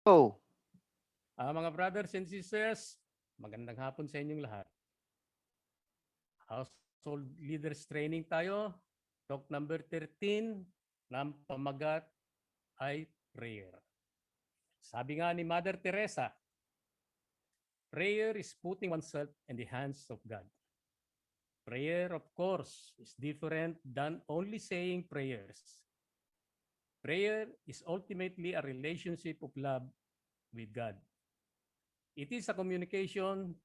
Oh, Mga brothers and sisters, magandang hapon sa inyong lahat. Household Leaders Training tayo. Talk number 13 ng pamagat ay prayer. Sabi nga ni Mother Teresa, prayer is putting oneself in the hands of God. Prayer, of course, is different than only saying prayers. Prayer is ultimately a relationship of love with God. It is a communication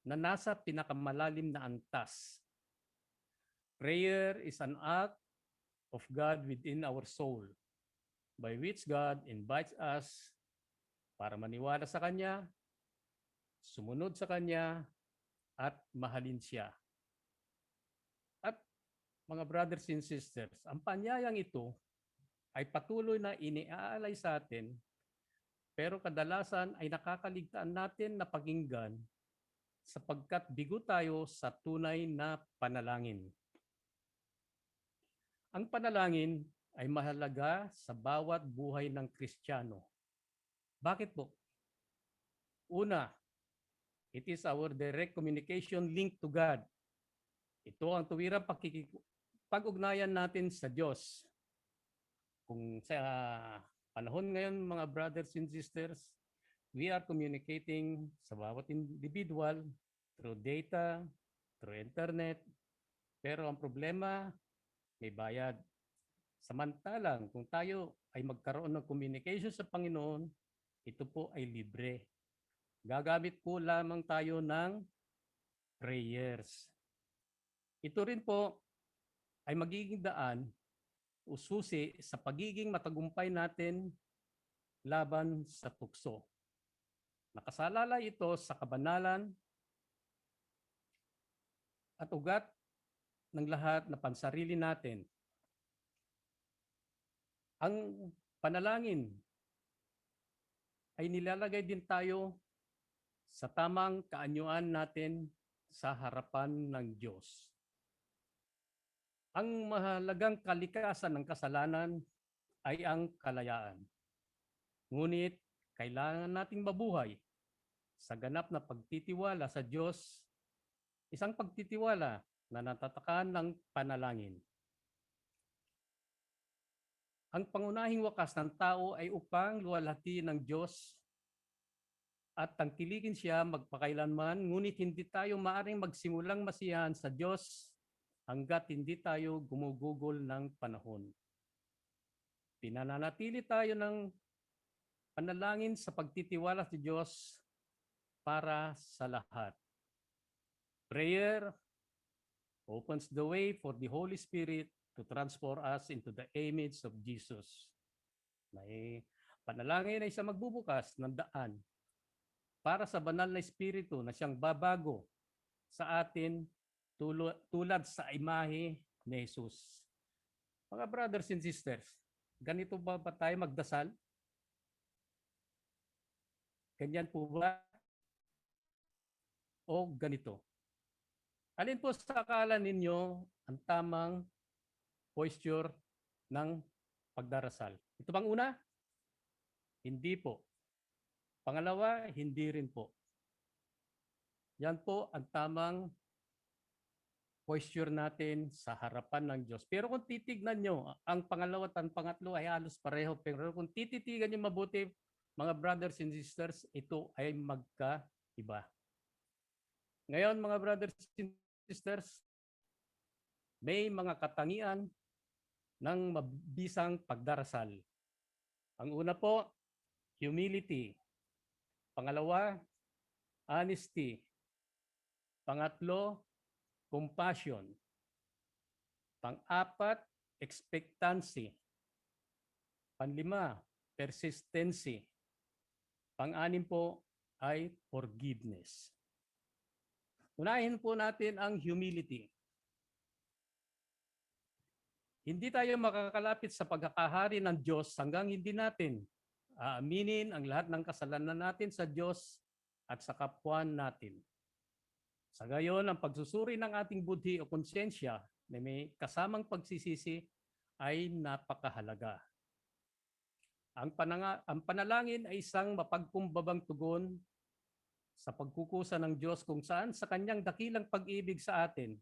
na nasa pinakamalalim na antas. Prayer is an act of God within our soul, by which God invites us para maniwala sa Kanya, sumunod sa Kanya, at mahalin siya. At mga brothers and sisters, ang panyayang ito ay patuloy na iniaalay sa atin, pero kadalasan ay nakakaligtaan natin na pakinggan sapagkat bigo tayo sa tunay na panalangin. Ang panalangin ay mahalaga sa bawat buhay ng Kristiyano. Bakit po? Una, it is our direct communication link to God. Ito ang tuwirang pag-ugnayan natin sa Diyos. Kung sa panahon ngayon, mga brothers and sisters, we are communicating sa bawat individual through data, through internet, pero ang problema, may bayad. Samantalang kung tayo ay magkaroon ng communication sa Panginoon, ito po ay libre. Gagamit po lamang tayo ng prayers. Ito rin po ay magiging daan o susi sa pagiging matagumpay natin laban sa tukso. Nakasalalay ito sa kabanalan at ugat ng lahat na pansarili natin. Ang panalangin ay nilalagay din tayo sa tamang kaanyuan natin sa harapan ng Diyos. Ang mahalagang kalikasan ng kasalanan ay ang kalayaan. Ngunit kailangan nating mabuhay sa ganap na pagtitiwala sa Diyos, isang pagtitiwala na natatakan ng panalangin. Ang pangunahing wakas ng tao ay upang luwalhati ng Diyos at tangkilikin siya magpakailanman, ngunit hindi tayo maaring magsimulang masiyahan sa Diyos hanggat hindi tayo gumugugol ng panahon. Pinananatili tayo ng panalangin sa pagtitiwala sa Diyos para sa lahat. Prayer opens the way for the Holy Spirit to transform us into the image of Jesus. May panalangin ay isang magbubukas ng daan para sa banal na Espiritu na siyang babago sa atin tulad sa imahe ni Jesus. Mga brothers and sisters, ganito ba tayo magdasal? Ganyan po ba? O ganito? Alin po sa akala ninyo ang tamang posture ng pagdarasal? Ito bang una? Hindi po. Pangalawa, hindi rin po. Yan po ang tamang posture natin sa harapan ng Diyos. Pero kung titignan nyo, ang pangalawa at ang pangatlo ay halos pareho. Pero kung tititigan nyo mabuti, mga brothers and sisters, ito ay magkaiba. Ngayon, mga brothers and sisters, may mga katangian ng mabisang pagdarasal. Ang una po, humility. Pangalawa, honesty. Pangatlo, compassion. Pang-apat, expectancy. Panlima, persistency. Pang-anim po ay forgiveness. Unahin po natin ang humility. Hindi tayo makakalapit sa pagkakahari ng Diyos hanggang hindi natin aaminin ang lahat ng kasalanan natin sa Diyos at sa kapwa natin. Sa gayon, ang pagsusuri ng ating budhi o konsyensya na may kasamang pagsisisi ay napakahalaga. Ang panalangin ay isang mapagkumbabang tugon sa pagkukusa ng Diyos kung saan sa kanyang dakilang pag-ibig sa atin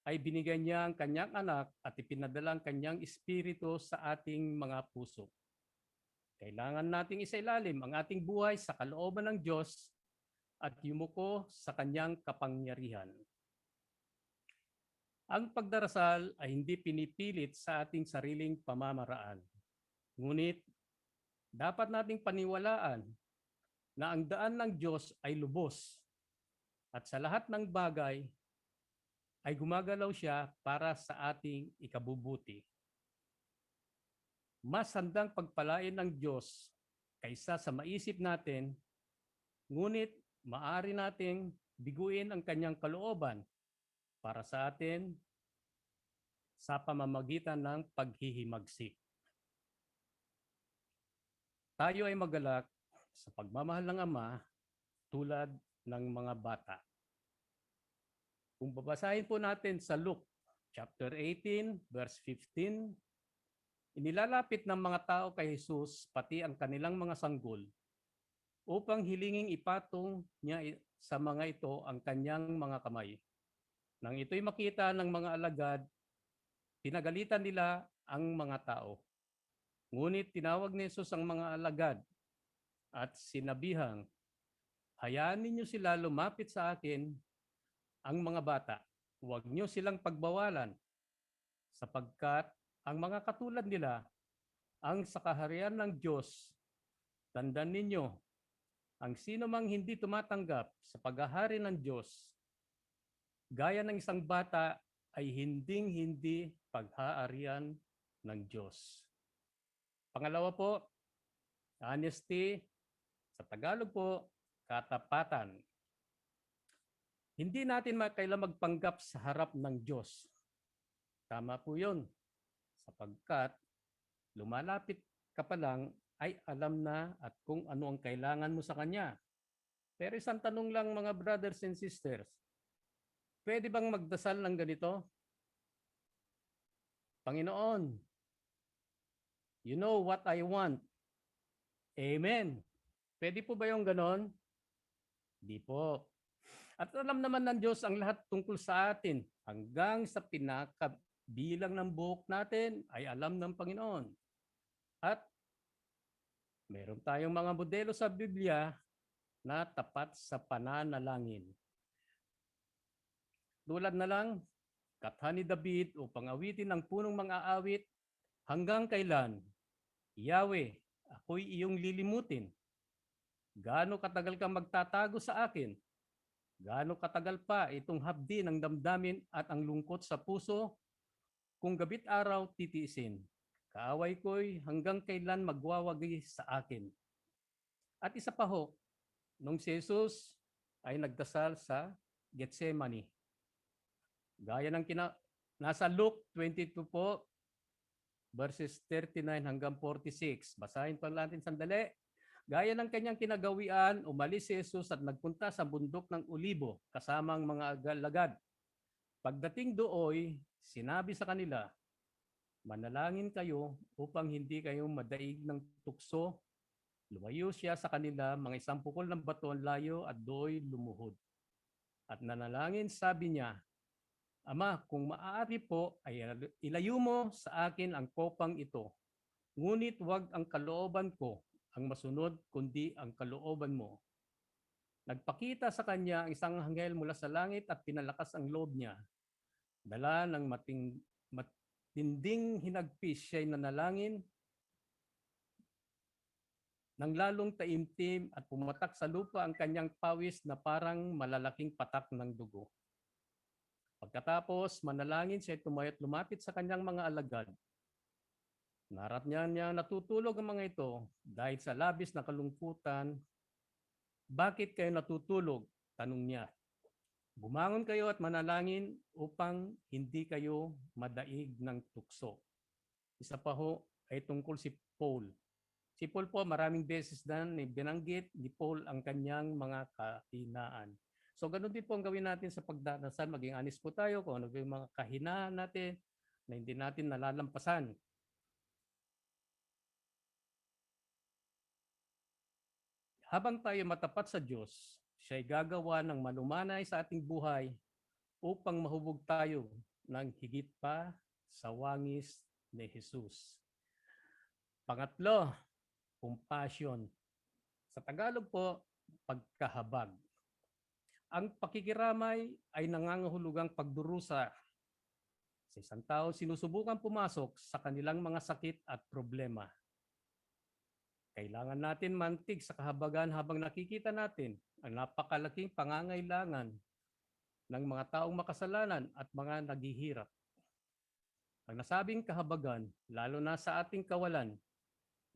ay binigay niya ang kanyang anak at ipinadala ang kanyang espiritu sa ating mga puso. Kailangan nating isailalim ang ating buhay sa kalooban ng Diyos at yumuko sa kanyang kapangyarihan. Ang pagdarasal ay hindi pinipilit sa ating sariling pamamaraan. Ngunit dapat nating paniwalaan na ang daan ng Diyos ay lubos at sa lahat ng bagay ay gumagalaw siya para sa ating ikabubuti. Mas handang pagpalain ng Diyos kaysa sa maisip natin, ngunit maaari nating biguin ang kanyang kalooban para sa atin sa pamamagitan ng paghihimagsik. Tayo ay magalak sa pagmamahal ng Ama tulad ng mga bata. Kung babasahin po natin sa Luke chapter 18, verse 15, inilalapit ng mga tao kay Jesus pati ang kanilang mga sanggol upang hilinging ipatong niya sa mga ito ang kanyang mga kamay. Nang ito'y makita ng mga alagad, pinagalitan nila ang mga tao. Ngunit tinawag ni Jesus ang mga alagad at sinabihang, hayaan ninyo sila lumapit sa akin, ang mga bata. Huwag niyo silang pagbawalan sapagkat ang mga katulad nila ang sa kaharian ng Diyos. Tandaan ninyo, ang sino mang hindi tumatanggap sa paghahari ng Diyos, gaya ng isang bata ay hinding-hindi paghaharian ng Diyos. Pangalawa po, honesty. Sa Tagalog po, katapatan. Hindi natin kailangang magpanggap sa harap ng Diyos. Tama po yun. Sapagkat lumalapit ka pa lang ay alam na at kung ano ang kailangan mo sa Kanya. Pero isang tanong lang mga brothers and sisters, pwede bang magdasal ng ganito? Panginoon, you know what I want. Amen. Pwede po ba yung ganon? Di po. At alam naman ng Diyos ang lahat tungkol sa atin hanggang sa pinakabilang ng buhok natin ay alam ng Panginoon. At meron tayong mga modelo sa Biblia na tapat sa pananalangin. Tulad na lang, katha ni David upang awitin ang punong mga awit, hanggang kailan? Yahweh, ako'y iyong lilimutin. Gaano katagal kang magtatago sa akin? Gaano katagal pa itong hapdi ng damdamin at ang lungkot sa puso? Kung gabit araw titiisin, kaaway ko'y hanggang kailan magwawagi sa akin. At isa pa ho, nung si Jesus ay nagdasal sa Gethsemane. Gaya ng nasa Luke 22 po, verses 39 hanggang 46. Basahin pa natin sandali. Gaya ng kanyang kinagawian, umalis si Jesus at nagpunta sa bundok ng Olibo kasama ang mga alagad. Pagdating dooy, sinabi sa kanila, manalangin kayo upang hindi kayo madaig ng tukso. Lumayo siya sa kanila mga 10 pukol ng baton layo at dooy lumuhod. At nanalangin, sabi niya, Ama, kung maaari po ay ilayo mo sa akin ang kopang ito. Ngunit wag ang kalooban ko ang masunod, kundi ang kalooban mo. Nagpakita sa kanya ang isang anghel mula sa langit at pinalakas ang loob niya. Dala ng matinding hinagpis siya'y nanalangin nang lalong taimtim at pumatak sa lupa ang kanyang pawis na parang malalaking patak ng dugo. Pagkatapos, manalangin siya tumayo at lumapit sa kanyang mga alagad. Narap niya natutulog ang mga ito dahil sa labis na kalungkutan. Bakit kayo natutulog? Tanong niya. Bumangon kayo at manalangin upang hindi kayo madaig ng tukso. Isa pa ho ay tungkol si Paul. Si Paul po maraming beses na binanggit ni Paul ang kanyang mga kahinaan. So ganun din po ang gawin natin sa pagdarasal. Maging honest po tayo kung ano yung mga kahinaan natin na hindi natin nalalampasan. Habang tayo matapat sa Diyos, siya'y gagawa ng malumanay sa ating buhay upang mahubog tayo ng higit pa sa wangis ni Jesus. Pangatlo, compassion. Sa Tagalog po, pagkahabag. Ang pakikiramay ay nangangahulugang pagdurusa sa isang tao sinusubukan pumasok sa kanilang mga sakit at problema. Kailangan natin mantig sa kahabagan habang nakikita natin ang napakalaking pangangailangan ng mga taong makasalanan at mga naghihirap. Ang nasabing kahabagan, lalo na sa ating kawalan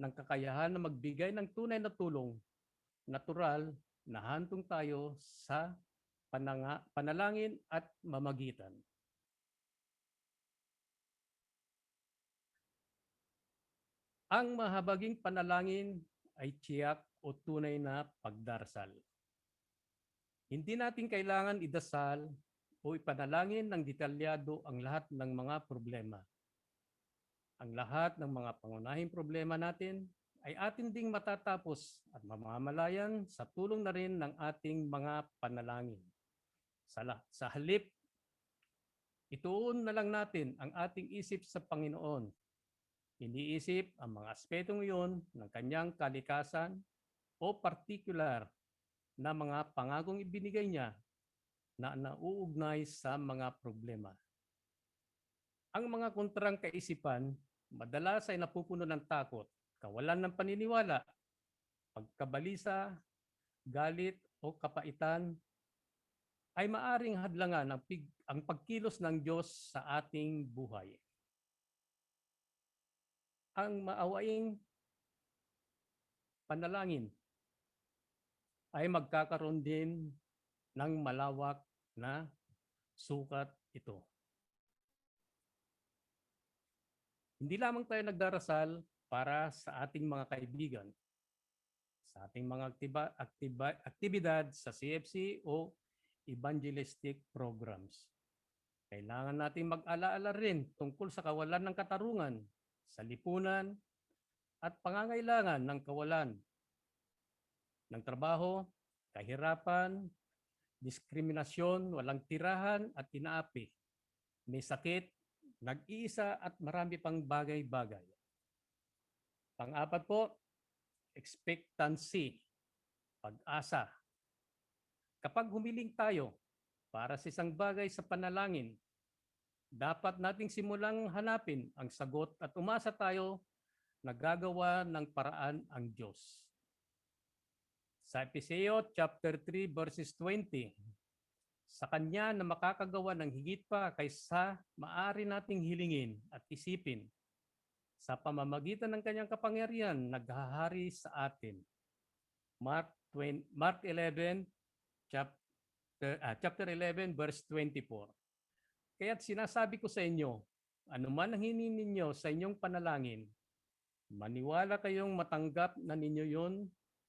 ng kakayahan na magbigay ng tunay na tulong, natural na hantong tayo sa panalangin at mamagitan. Ang mahabaging panalangin ay tiyak o tunay na pagdarasal. Hindi natin kailangan idasal o ipanalangin ng detalyado ang lahat ng mga problema. Ang lahat ng mga pangunahing problema natin ay atin ding matatapos at mamamalayan sa tulong na rin ng ating mga panalangin. Sa halip, ituon na lang natin ang ating isip sa Panginoon. Iniisip ang mga aspetong iyon ng kanyang kalikasan o partikular na mga pangakong ibinigay niya na nauugnay sa mga problema. Ang mga kontrang kaisipan madalas ay napupuno ng takot, kawalan ng paniniwala, pagkabalisa, galit o kapaitan ay maaring hadlangan ang pagkilos ng Diyos sa ating buhay. Ang maawaing panalangin ay magkakaroon din ng malawak na sukat ito. Hindi lamang tayo nagdarasal para sa ating mga kaibigan, sa ating mga aktibidad sa CFC o evangelistic programs. Kailangan nating mag-alaala rin tungkol sa kawalan ng katarungan, sa lipunan, at pangangailangan ng kawalan ng trabaho, kahirapan, diskriminasyon, walang tirahan at inaapi, may sakit, nag-iisa at marami pang bagay-bagay. Pang-apat po, expectancy, pag-asa. Kapag humiling tayo para sa isang bagay sa panalangin, dapat nating simulang hanapin ang sagot at umasa tayo na gagawa ng paraan ang Diyos. Sa Efesyo chapter 3 verses 20, sa Kanya na makakagawa ng higit pa kaysa maaari nating hilingin at isipin, sa pamamagitan ng Kanyang kapangyarihan naghahari sa atin. Mark 11 chapter 11 verse 24. Kaya't sinasabi ko sa inyo, anuman ang hinihingi ninyo sa inyong panalangin, maniwala kayong matanggap na ninyo yun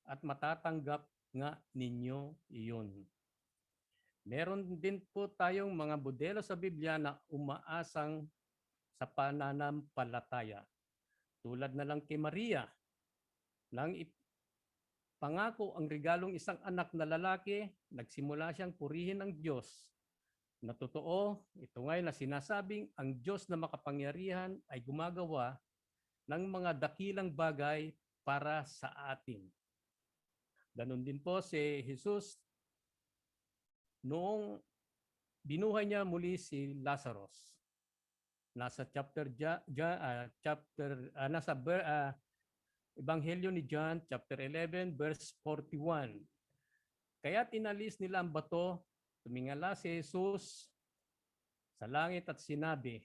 at matatanggap nga ninyo iyon. Meron din po tayong mga modelo sa Biblia na umaasang sa pananampalataya. Tulad na lang kay Maria, nang pangako ang regalong isang anak na lalaki, nagsimula siyang purihin ang Diyos. Na totoo, ito ngay na sinasabing ang Diyos na makapangyarihan ay gumagawa ng mga dakilang bagay para sa atin. Ganon din po si Jesus noong binuhay niya muli si Lazarus. Nasa Ebanghelyo ni John chapter 11 verse 41. Kaya't inalis nila ang bato, tumingala si Jesus sa langit at sinabi,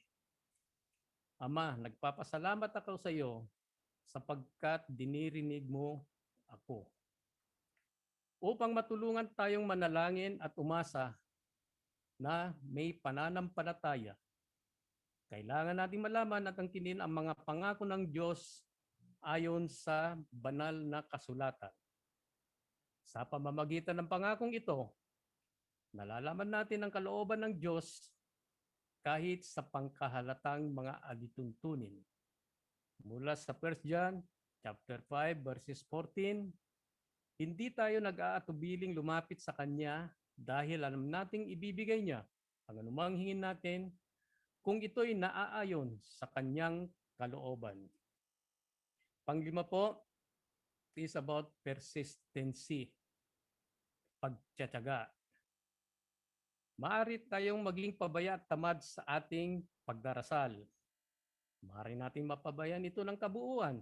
Ama, nagpapasalamat ako sa iyo sapagkat dinirinig mo ako. Upang matulungan tayong manalangin at umasa na may pananampalataya, kailangan nating malaman at angkinin ang mga pangako ng Diyos ayon sa banal na kasulatan. Sa pamamagitan ng pangakong ito, nalalaman natin ang kalooban ng Diyos kahit sa pangkahalatang mga alituntunin. Mula sa 1 John chapter 5 verses 14, Hindi tayo nag-aatubiling lumapit sa Kanya dahil alam nating ibibigay niya ang anumang hingin natin kung ito'y naaayon sa Kanyang kalooban. Panglima po is about persistency, pagtsatsaga. Maaari tayong maging pabaya at tamad sa ating pagdarasal. Maaari nating mapabayan ito ng kabuuan.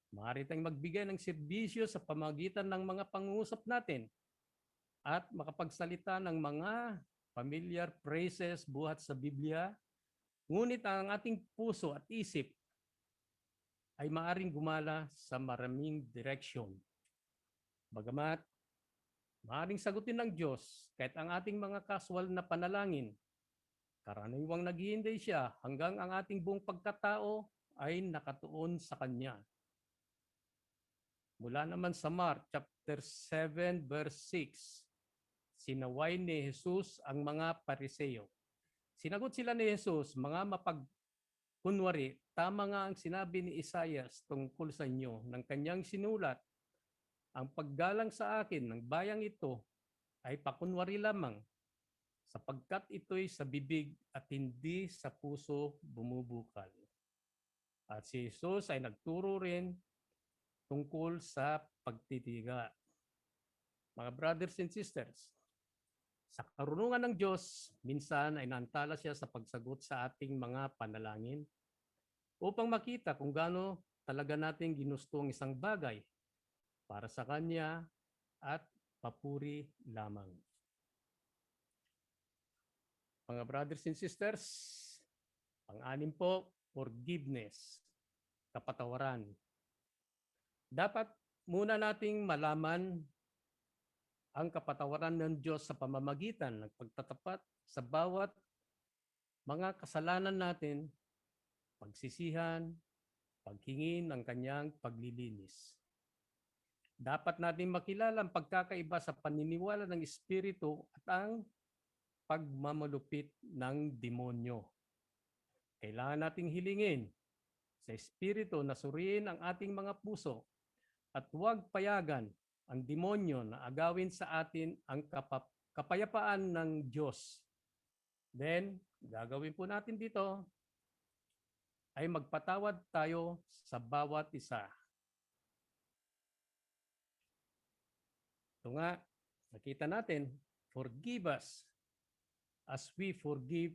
Maaari tayong magbigay ng serbisyo sa pamagitan ng mga pangungusap natin at makapagsalita ng mga familiar phrases buhat sa Biblia, ngunit ang ating puso at isip ay maaring gumala sa maraming direksyon. Bagamat maaring sagutin ng Diyos kahit ang ating mga casual na panalangin, karaniwang naghihintay siya hanggang ang ating buong pagkatao ay nakatuon sa Kanya. Mula naman sa Mark chapter 7 verse 6, sinaway ni Jesus ang mga Pariseo. Sinagot sila ni Jesus, mga mapagkunwari, tama nga ang sinabi ni Isaias tungkol sa inyo ng kanyang sinulat. Ang paggalang sa akin ng bayang ito ay pakunwari lamang, sapagkat ito'y sa bibig at hindi sa puso bumubukal. At si Jesus ay nagturo rin tungkol sa pagtitiga. Mga brothers and sisters, sa karunungan ng Diyos, minsan ay naantala siya sa pagsagot sa ating mga panalangin upang makita kung gaano talaga natin ginusto ang isang bagay para sa Kanya at papuri lamang. Mga brothers and sisters, pang-anim po, forgiveness, kapatawaran. Dapat muna nating malaman ang kapatawaran ng Diyos sa pamamagitan ng pagtatapat sa bawat mga kasalanan natin, pagsisihan, paghingi ng kanyang paglilinis. Dapat natin makilala ang pagkakaiba sa paniniwala ng Espiritu at ang pagmamalupit ng demonyo. Kailangan nating hilingin sa Espiritu na suriin ang ating mga puso at huwag payagan ang demonyo na agawin sa atin ang kapayapaan ng Diyos. Then, gagawin po natin dito ay magpatawad tayo sa bawat isa. Ito nga, nakita natin, forgive us as we forgive.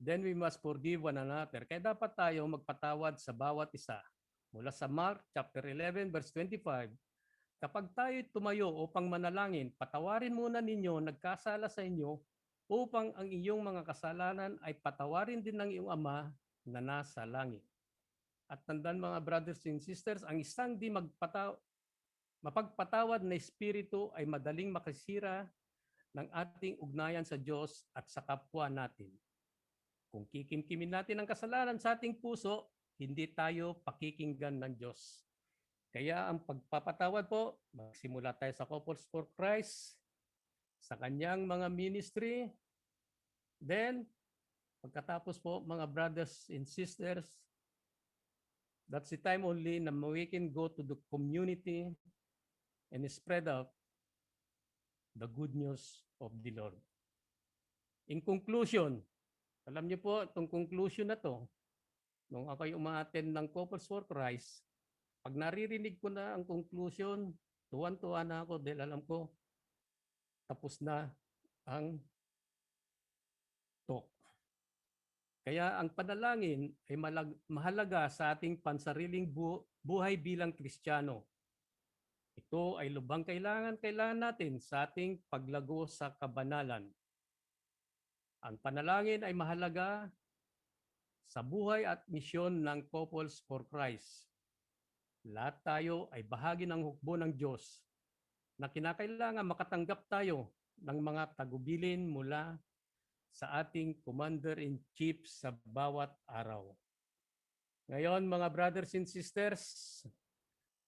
Then we must forgive one another. Kaya dapat tayo magpatawad sa bawat isa. Mula sa Mark chapter 11 verse 25, kapag tayo tumayo upang manalangin, patawarin muna ninyo nagkasala sa inyo upang ang iyong mga kasalanan ay patawarin din ng iyong Ama na nasa langit. At tandaan mga brothers and sisters, ang isang di mapagpatawad na espiritu ay madaling makasira ng ating ugnayan sa Diyos at sa kapwa natin. Kung kikimkimin natin ang kasalanan sa ating puso, hindi tayo pakikinggan ng Diyos. Kaya ang pagpapatawad po, magsimula tayo sa Couples for Christ, sa kanyang mga ministry. Then, pagkatapos po mga brothers and sisters, that's the time only na we can go to the community and spread out the good news of the Lord. In conclusion, alam niyo po, itong conclusion na to, nung ako'y umaattend ng Couples for Christ, pag naririnig ko na ang conclusion, tuwan-tuwa na ako dahil alam ko, tapos na ang talk. Kaya ang panalangin ay mahalaga sa ating pansariling buhay bilang Kristiyano. Ito ay lubhang kailangan natin sa ating paglago sa kabanalan. Ang panalangin ay mahalaga sa buhay at misyon ng Couples for Christ. Lahat tayo ay bahagi ng hukbo ng Diyos na kinakailangan makatanggap tayo ng mga tagubilin mula sa ating Commander-in-Chief sa bawat araw. Ngayon mga brothers and sisters,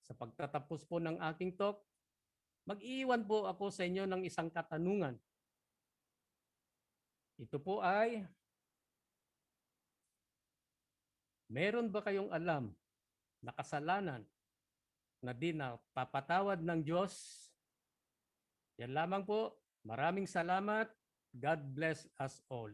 sa pagtatapos po ng aking talk, mag-iwan po ako sa inyo ng isang katanungan. Ito po ay, meron ba kayong alam na kasalanan na di na papatawad ng Diyos. Yan lamang po. Maraming salamat. God bless us all.